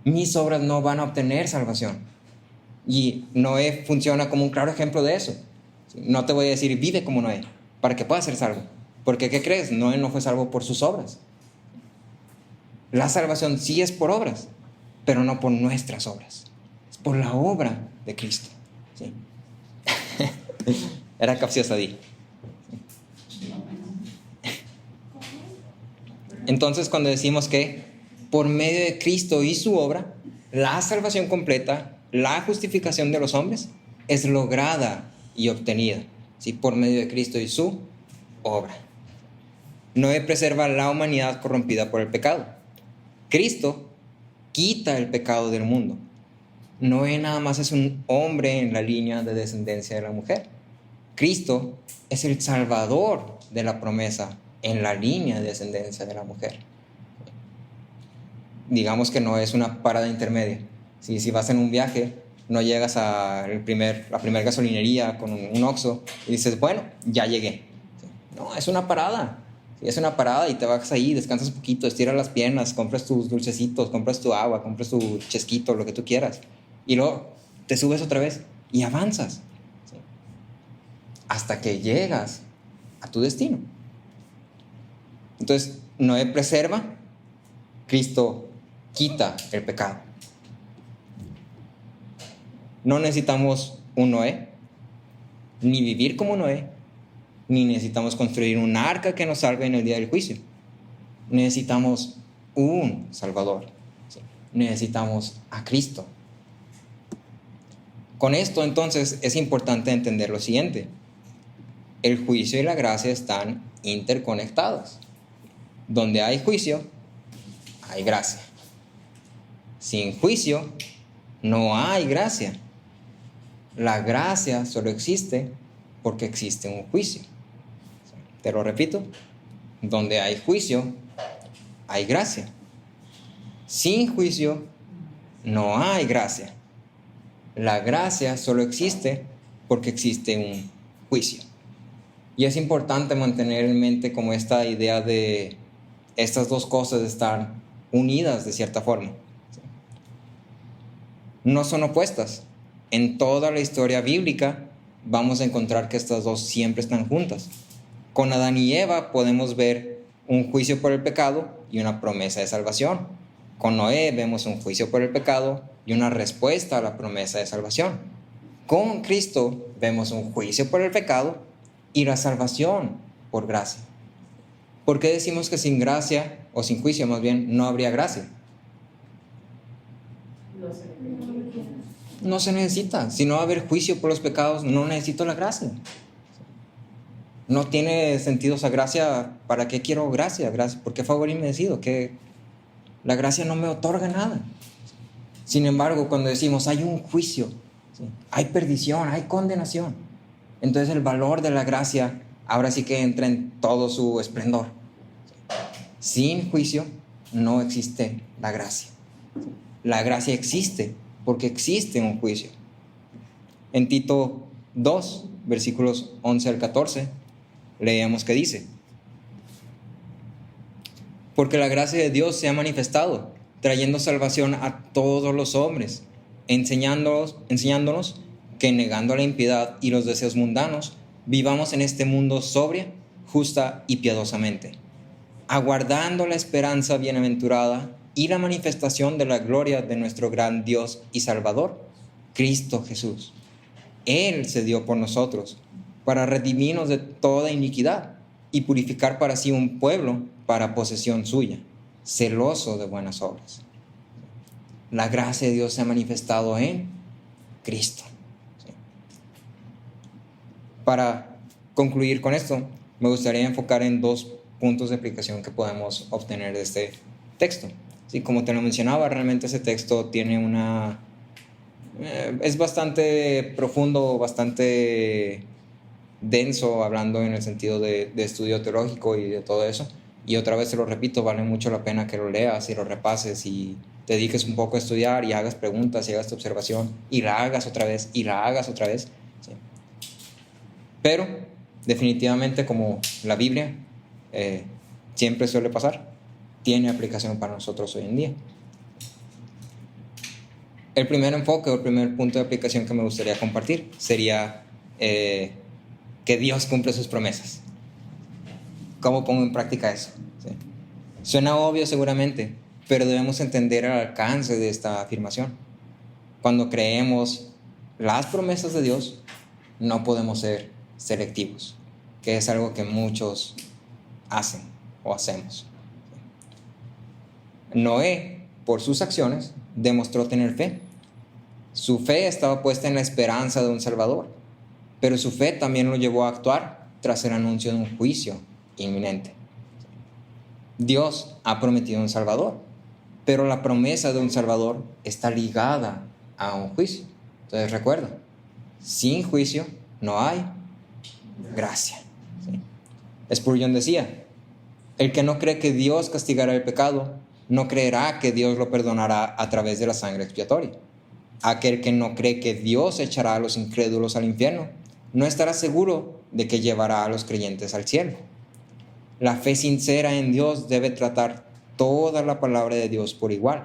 Mis obras no van a obtener salvación. Y Noé funciona como un claro ejemplo de eso. No te voy a decir vive como Noé para que puedas ser salvo. Porque ¿qué crees? Noé no fue salvo por sus obras. La salvación sí es por obras, pero no por nuestras obras. Es por la obra de Cristo. ¿Sí? Era capciosa, di. Entonces, cuando decimos que por medio de Cristo y su obra, la salvación completa, la justificación de los hombres, es lograda y obtenida, ¿sí? Por medio de Cristo y su obra. Noé preserva la humanidad corrompida por el pecado. Cristo quita el pecado del mundo. Noé nada más es un hombre en la línea de descendencia de la mujer. Cristo es el salvador de la promesa en la línea de descendencia de la mujer. Digamos que no es una parada intermedia. Si vas en un viaje, no llegas a la primera gasolinería con un Oxxo y dices, bueno, ya llegué. No, es una parada. Es una parada y te bajas ahí, descansas un poquito, estiras las piernas, compras tus dulcecitos, compras tu agua, compras tu chesquito, lo que tú quieras. Y luego te subes otra vez y avanzas. ¿Sí? Hasta que llegas a tu destino. Entonces, Noé preserva, Cristo quita el pecado. No necesitamos un Noé, ni vivir como Noé, ni necesitamos construir un arca que nos salve en el día del juicio. Necesitamos un Salvador. ¿Sí? Necesitamos a Cristo. Con esto, entonces, es importante entender lo siguiente. El juicio y la gracia están interconectados. Donde hay juicio, hay gracia. Sin juicio, no hay gracia. La gracia solo existe porque existe un juicio. Te lo repito, donde hay juicio, hay gracia. Sin juicio, no hay gracia. La gracia solo existe porque existe un juicio. Y es importante mantener en mente como esta idea de estas dos cosas estar unidas de cierta forma. No son opuestas. En toda la historia bíblica vamos a encontrar que estas dos siempre están juntas. Con Adán y Eva podemos ver un juicio por el pecado y una promesa de salvación. Con Noé vemos un juicio por el pecado y una respuesta a la promesa de salvación. Con Cristo vemos un juicio por el pecado y la salvación por gracia. ¿Por qué decimos que sin gracia, o sin juicio más bien, no habría gracia? No se necesita. Si no va a haber juicio por los pecados, no necesito la gracia. No tiene sentido esa gracia. ¿Para qué quiero gracia? ¿Por qué favor inmerecido? Que la gracia no me otorga nada. Sin embargo, cuando decimos hay un juicio ¿sí? Hay perdición, hay condenación. Entonces el valor de la gracia ahora sí que entra en todo su esplendor. Sin juicio no existe la gracia. La gracia existe porque existe un juicio. En Tito 2, versículos 11 al 14, leemos que dice: porque la gracia de Dios se ha manifestado, trayendo salvación a todos los hombres, enseñándonos que negando la impiedad y los deseos mundanos, vivamos en este mundo sobria, justa y piadosamente, aguardando la esperanza bienaventurada y la manifestación de la gloria de nuestro gran Dios y Salvador, Cristo Jesús. Él se dio por nosotros para redimirnos de toda iniquidad y purificar para sí un pueblo para posesión suya, celoso de buenas obras. La gracia de Dios se ha manifestado en Cristo. Para concluir con esto, me gustaría enfocar en 2 puntos de aplicación que podemos obtener de este texto. Sí, como te lo mencionaba, realmente ese texto tiene es bastante profundo, bastante denso, hablando en el sentido de estudio teológico y de todo eso. Y otra vez te lo repito, vale mucho la pena que lo leas y lo repases y te dediques un poco a estudiar y hagas preguntas y hagas tu observación y la hagas otra vez y la hagas otra vez. ¿Sí? Pero definitivamente, como la Biblia siempre suele pasar, tiene aplicación para nosotros hoy en día. El primer enfoque o el primer punto de aplicación que me gustaría compartir sería que Dios cumple sus promesas. ¿Cómo pongo en práctica eso? ¿Sí? Suena obvio seguramente, pero debemos entender el alcance de esta afirmación. Cuando creemos las promesas de Dios, no podemos ser selectivos, que es algo que muchos hacen o hacemos. Noé, por sus acciones, demostró tener fe. Su fe estaba puesta en la esperanza de un Salvador, pero su fe también lo llevó a actuar tras el anuncio de un juicio inminente. Dios ha prometido un Salvador, pero la promesa de un Salvador está ligada a un juicio. Entonces recuerda, sin juicio no hay gracia. ¿Sí? Spurgeon decía: el que no cree que Dios castigará el pecado, no creerá que Dios lo perdonará a través de la sangre expiatoria. Aquel que no cree que Dios echará a los incrédulos al infierno, no estará seguro de que llevará a los creyentes al cielo. La fe sincera en Dios debe tratar toda la palabra de Dios por igual,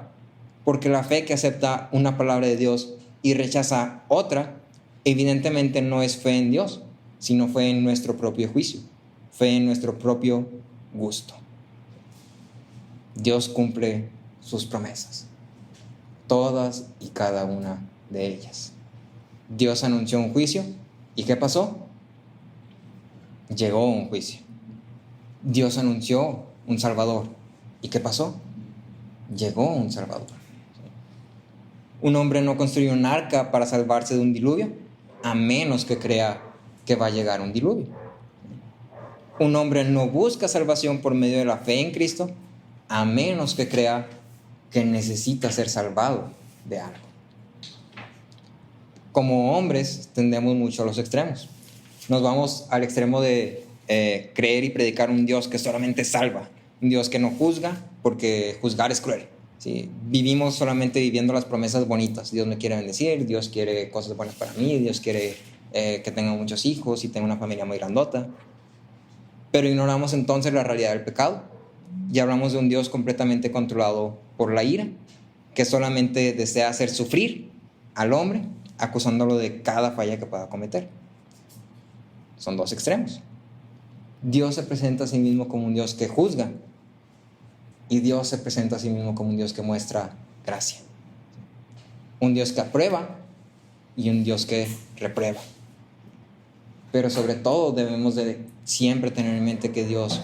porque la fe que acepta una palabra de Dios y rechaza otra, evidentemente no es fe en Dios, sino fe en nuestro propio juicio, fe en nuestro propio gusto. Dios cumple sus promesas, todas y cada una de ellas. Dios anunció un juicio, ¿y qué pasó? Llegó un juicio. Dios anunció un Salvador, ¿y qué pasó? Llegó un Salvador. Un hombre no construyó un arca para salvarse de un diluvio, a menos que crea que va a llegar un diluvio. Un hombre no busca salvación por medio de la fe en Cristo, a menos que crea que necesita ser salvado de algo. Como hombres tendemos mucho a los extremos. Nos vamos al extremo de creer y predicar un Dios que solamente salva, un Dios que no juzga, porque juzgar es cruel. ¿Sí? Vivimos solamente viviendo las promesas bonitas. Dios me quiere bendecir, Dios quiere cosas buenas para mí, Dios quiere que tenga muchos hijos y tenga una familia muy grandota. Pero ignoramos entonces la realidad del pecado y hablamos de un Dios completamente controlado por la ira, que solamente desea hacer sufrir al hombre, acusándolo de cada falla que pueda cometer. Son 2 extremos. Dios se presenta a sí mismo como un Dios que juzga, y Dios se presenta a sí mismo como un Dios que muestra gracia. Un Dios que aprueba y un Dios que reprueba. Pero sobre todo debemos de siempre tener en mente que Dios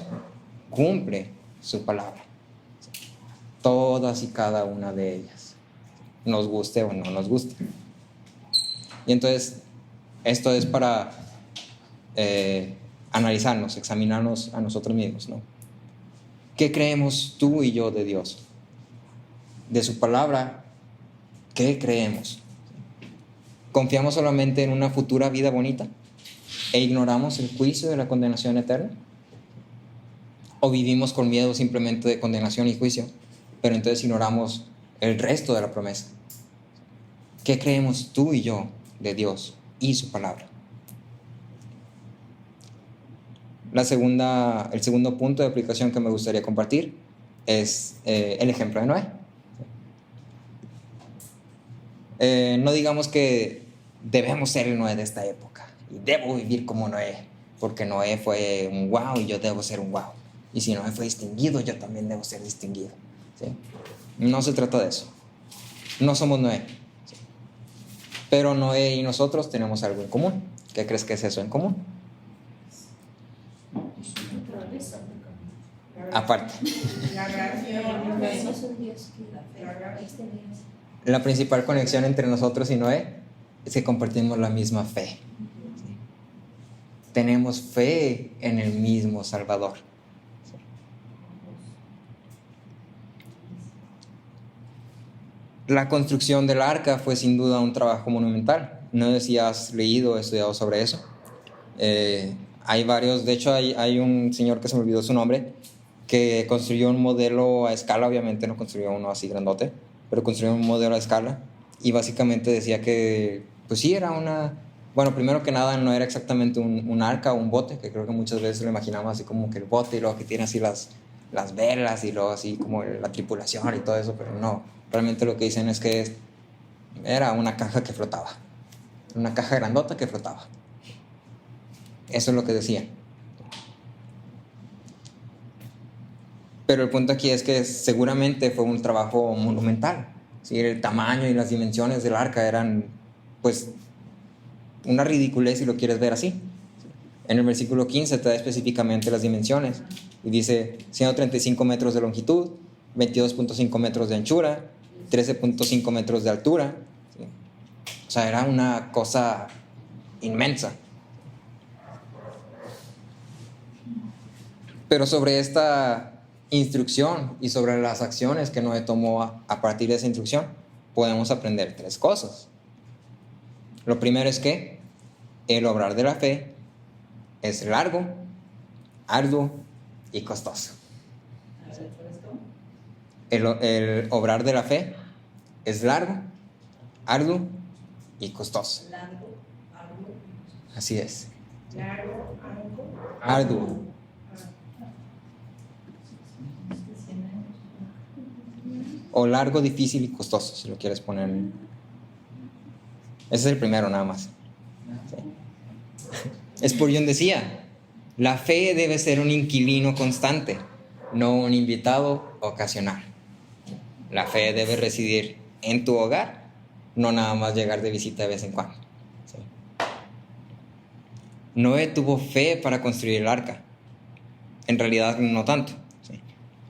cumple su palabra. Todas y cada una de ellas, nos guste o no nos guste. Y entonces esto es para analizarnos, examinarnos a nosotros mismos, ¿no? ¿Qué creemos tú y yo de Dios? De su palabra, ¿qué creemos? ¿Confiamos solamente en una futura vida bonita e ignoramos el juicio de la condenación eterna? ¿O vivimos con miedo simplemente de condenación y juicio, pero entonces ignoramos el resto de la promesa? ¿Qué creemos tú y yo de Dios y su palabra? El segundo punto de aplicación que me gustaría compartir es el ejemplo de Noé. No digamos que debemos ser el Noé de esta época y debo vivir como Noé, porque Noé fue un wow y yo debo ser un wow. Y si Noé fue distinguido, yo también debo ser distinguido, ¿sí? No se trata de eso. No somos Noé, ¿sí? Pero Noé y nosotros tenemos algo en común. ¿Qué crees que es eso en común? Aparte, la principal conexión entre nosotros y Noé es que compartimos la misma fe. ¿Sí? Tenemos fe en el mismo Salvador. ¿Sí? La construcción del arca fue sin duda un trabajo monumental. No sé si has leído o estudiado sobre eso. Hay varios, de hecho hay un señor que se me olvidó su nombre, que construyó un modelo a escala. Obviamente no construyó uno así grandote, pero construyó un modelo a escala y básicamente decía que, pues sí, era bueno, primero que nada no era exactamente un arca o un bote, que creo que muchas veces lo imaginamos así como que el bote y luego que tiene así las velas y luego así como la tripulación y todo eso, pero no, realmente lo que dicen es que era una caja que flotaba, una caja grandota que flotaba. Eso es lo que decían. Pero el punto aquí es que seguramente fue un trabajo monumental. ¿Sí? El tamaño y las dimensiones del arca eran, pues, una ridiculez si lo quieres ver así. En el versículo 15 te da específicamente las dimensiones. Y dice, 135 metros de longitud, 22.5 metros de anchura, 13.5 metros de altura. ¿Sí? O sea, era una cosa inmensa. Pero sobre esta instrucción y sobre las acciones que Noé tomó a partir de esa instrucción, podemos aprender 3 cosas. Lo primero es que el obrar de la fe es largo, arduo y costoso. El obrar de la fe es largo, arduo y costoso. Así es. Arduo. O largo, difícil y costoso, si lo quieres poner. Ese es el primero nada más. ¿Sí? Spurgeon decía, la fe debe ser un inquilino constante, no un invitado ocasional. La fe debe residir en tu hogar, no nada más llegar de visita de vez en cuando. ¿Sí? Noé tuvo fe para construir el arca. En realidad no tanto. ¿Sí?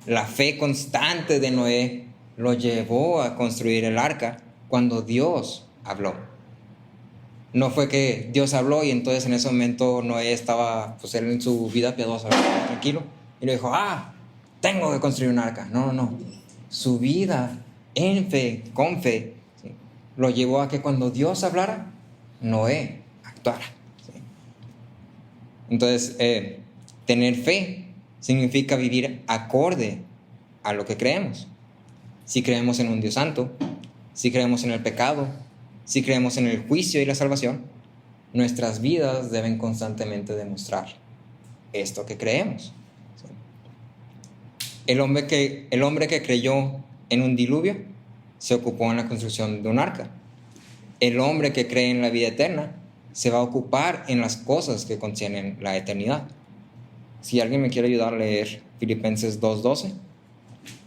La fe constante de Noé lo llevó a construir el arca cuando Dios habló. No fue que Dios habló y entonces en ese momento Noé estaba, pues él en su vida piadosa, tranquilo, y le dijo, tengo que construir un arca. No. Su vida en fe, con fe, ¿sí? Lo llevó a que cuando Dios hablara, Noé actuara. ¿Sí? Entonces, tener fe significa vivir acorde a lo que creemos. Si creemos en un Dios santo, si creemos en el pecado, si creemos en el juicio y la salvación, nuestras vidas deben constantemente demostrar esto que creemos. ¿Sí? El hombre que creyó en un diluvio se ocupó en la construcción de un arca. El hombre que cree en la vida eterna se va a ocupar en las cosas que contienen la eternidad. Si alguien me quiere ayudar a leer Filipenses 2:12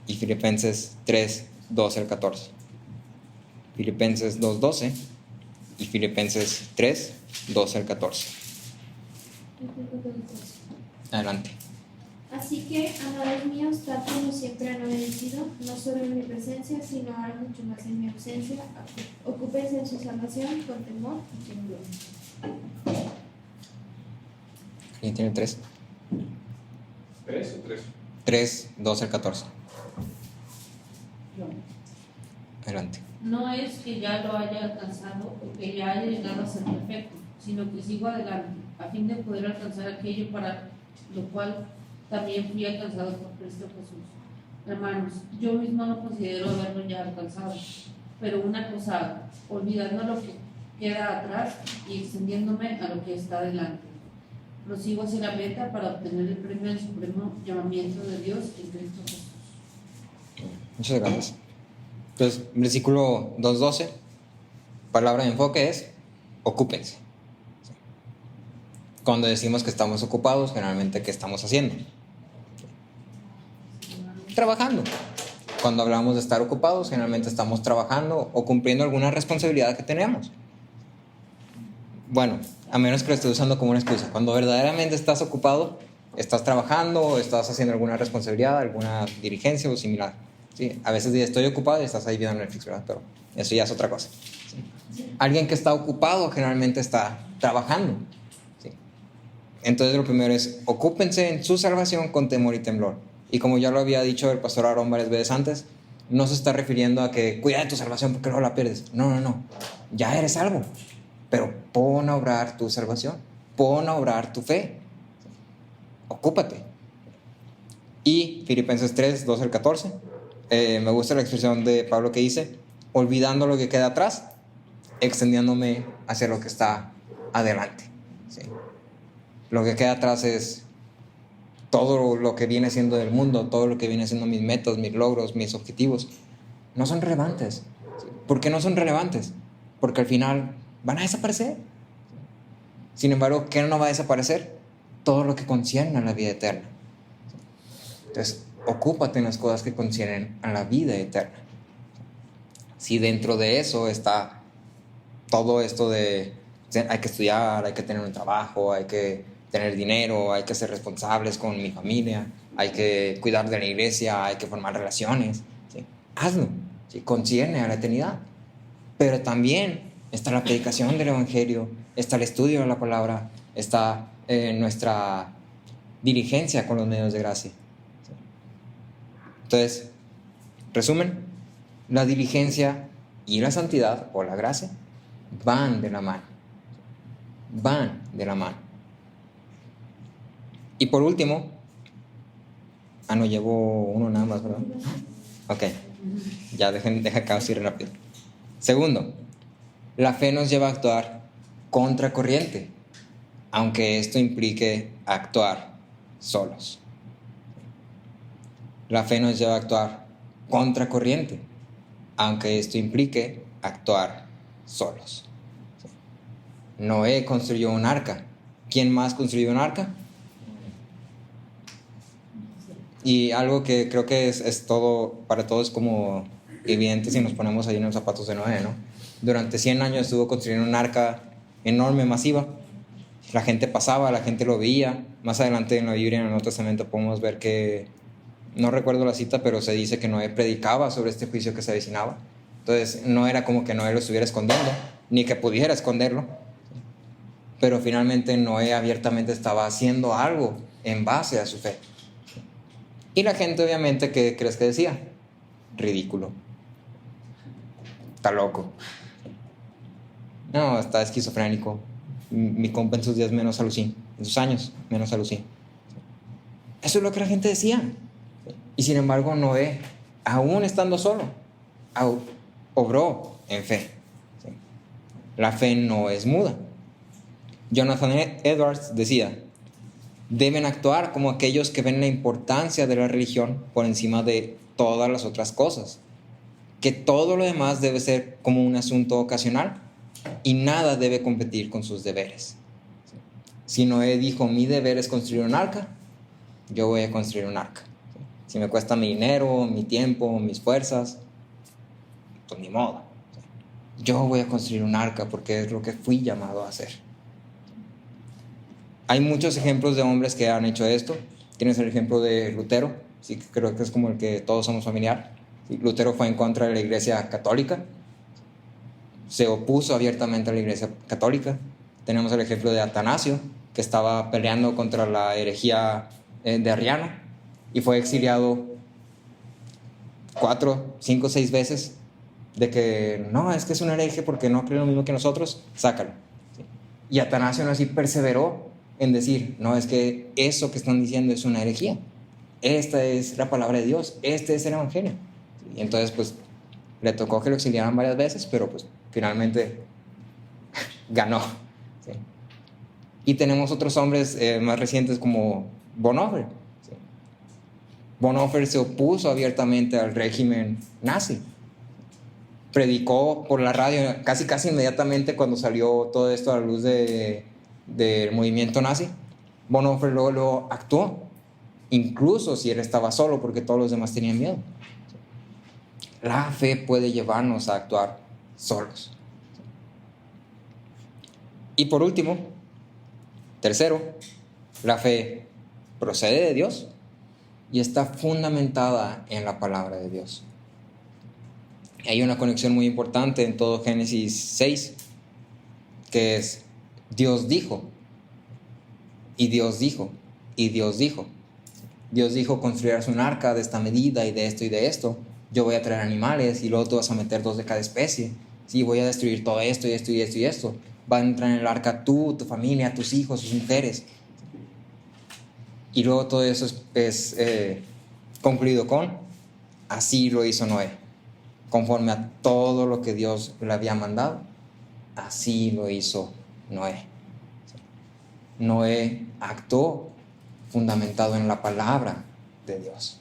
y Filipenses 3:12 al 14. Filipenses 2:12 y Filipenses 3:12 al 14. Adelante. Así que, amados míos, tal como siempre han obedecido, no solo en mi presencia, sino ahora mucho más en mi ausencia, ocúpense en su salvación con temor y temblor. ¿Quién tiene 3? ¿3 o 3? 3:12 al 14. Adelante. No es que ya lo haya alcanzado o que ya haya llegado a ser perfecto, sino que sigo adelante, a fin de poder alcanzar aquello para lo cual también fui alcanzado por Cristo Jesús. Hermanos, yo mismo no considero haberlo ya alcanzado, pero una cosa hago, olvidando lo que queda atrás y extendiéndome a lo que está delante. Prosigo hacia la meta para obtener el premio del supremo llamamiento de Dios en Cristo Jesús. Muchas gracias. Entonces, versículo 2:12, palabra de enfoque es ocúpense. Cuando decimos que estamos ocupados, generalmente, ¿qué estamos haciendo? Trabajando. Cuando hablamos de estar ocupados, generalmente estamos trabajando o cumpliendo alguna responsabilidad que tenemos. Bueno, a menos que lo estés usando como una excusa. Cuando verdaderamente estás ocupado, estás trabajando o estás haciendo alguna responsabilidad, alguna diligencia o similar. ¿Sí? A veces dices, estoy ocupado y estás ahí viendo Netflix, ¿verdad? Pero eso ya es otra cosa. ¿Sí? Alguien que está ocupado generalmente está trabajando. ¿Sí? Entonces lo primero es, ocúpense en su salvación con temor y temblor. Y como ya lo había dicho el pastor Aarón varias veces antes, no se está refiriendo a que cuida de tu salvación porque luego la pierdes. No. Ya eres salvo. Pero pon a obrar tu salvación. Pon a obrar tu fe. Ocúpate. Y Filipenses 3:12-14. Me gusta la expresión de Pablo que dice, olvidando lo que queda atrás, extendiéndome hacia lo que está adelante. ¿Sí? Lo que queda atrás es todo lo que viene siendo del mundo, todo lo que viene siendo mis metas, mis logros, mis objetivos. No son relevantes. ¿Sí? ¿Por qué no son relevantes? Porque al final van a desaparecer. Sin embargo, ¿qué no va a desaparecer? Todo lo que concierne a la vida eterna. Entonces, ocúpate en las cosas que conciernen a la vida eterna. Si dentro de eso está todo esto de hay que estudiar, hay que tener un trabajo, hay que tener dinero, hay que ser responsables con mi familia, hay que cuidar de la iglesia, hay que formar relaciones, ¿sí? Hazlo, ¿sí? Concierne a la eternidad. Pero también está la predicación del evangelio, está el estudio de la palabra, está nuestra diligencia con los medios de gracia. Entonces, resumen, la diligencia y la santidad o la gracia van de la mano. Van de la mano. Y por último, no llevo uno nada más, ¿verdad? Ok, ya deja acá así rápido. Segundo, la fe nos lleva a actuar contracorriente, aunque esto implique actuar solos. La fe nos lleva a actuar contracorriente, aunque esto implique actuar solos. Noé construyó un arca. ¿Quién más construyó un arca? Y algo que creo que es todo, para todos como evidente si nos ponemos ahí en los zapatos de Noé, ¿no? Durante 100 años estuvo construyendo un arca enorme, masiva. La gente pasaba, la gente lo veía. Más adelante en la Biblia, en el Nuevo Testamento, podemos ver que, no recuerdo la cita, pero se dice que Noé predicaba sobre este juicio que se avecinaba. Entonces no era como que Noé lo estuviera escondiendo, ni que pudiera esconderlo. Pero finalmente Noé abiertamente estaba haciendo algo en base a su fe. Y la gente, obviamente, ¿qué crees que decía? Ridículo. Está loco. No, está esquizofrénico. Mi compa en sus días menos alucín. En sus años menos alucín. Eso es lo que la gente decía. Y sin embargo, Noé, aún estando solo, obró en fe. La fe no es muda. Jonathan Edwards decía, deben actuar como aquellos que ven la importancia de la religión por encima de todas las otras cosas, que todo lo demás debe ser como un asunto ocasional y nada debe competir con sus deberes. Si Noé dijo, mi deber es construir un arca, yo voy a construir un arca. Si me cuesta mi dinero, mi tiempo, mis fuerzas, pues ni modo. Yo voy a construir un arca porque es lo que fui llamado a hacer. Hay muchos ejemplos de hombres que han hecho esto. Tienes el ejemplo de Lutero, sí, creo que es como el que todos somos familiar. Lutero fue en contra de la iglesia católica, se opuso abiertamente a la iglesia católica. Tenemos el ejemplo de Atanasio, que estaba peleando contra la herejía de Arriano y fue exiliado 4, 5, 6 veces de que no, es que es un hereje porque no cree lo mismo que nosotros, sácalo. ¿Sí? Y Atanasio no así perseveró en decir, no, es que eso que están diciendo es una herejía. Esta es la palabra de Dios, este es el evangelio. Y entonces pues le tocó que lo exiliaran varias veces, pero pues finalmente ganó. ¿Sí? Y tenemos otros hombres más recientes como Bonhoeffer. ¿Sí? Bonhoeffer se opuso abiertamente al régimen nazi. Predicó por la radio casi inmediatamente cuando salió todo esto a la luz del movimiento nazi. Bonhoeffer luego actuó, incluso si él estaba solo, porque todos los demás tenían miedo. La fe puede llevarnos a actuar solos. Y por último, tercero, la fe procede de Dios y está fundamentada en la palabra de Dios. Hay una conexión muy importante en todo Génesis 6, que es Dios dijo, y Dios dijo, y Dios dijo. Dios dijo, construirás un arca de esta medida y de esto y de esto. Yo voy a traer animales y luego tú vas a meter 2 de cada especie. Sí, voy a destruir todo esto y esto y esto y esto. Va a entrar en el arca tú, tu familia, tus hijos, tus mujeres. Y luego todo eso es concluido con, así lo hizo Noé. Conforme a todo lo que Dios le había mandado, así lo hizo Noé. Noé actuó fundamentado en la palabra de Dios.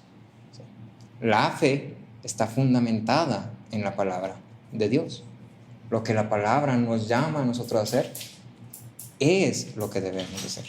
La fe está fundamentada en la palabra de Dios. Lo que la palabra nos llama a nosotros a hacer es lo que debemos hacer.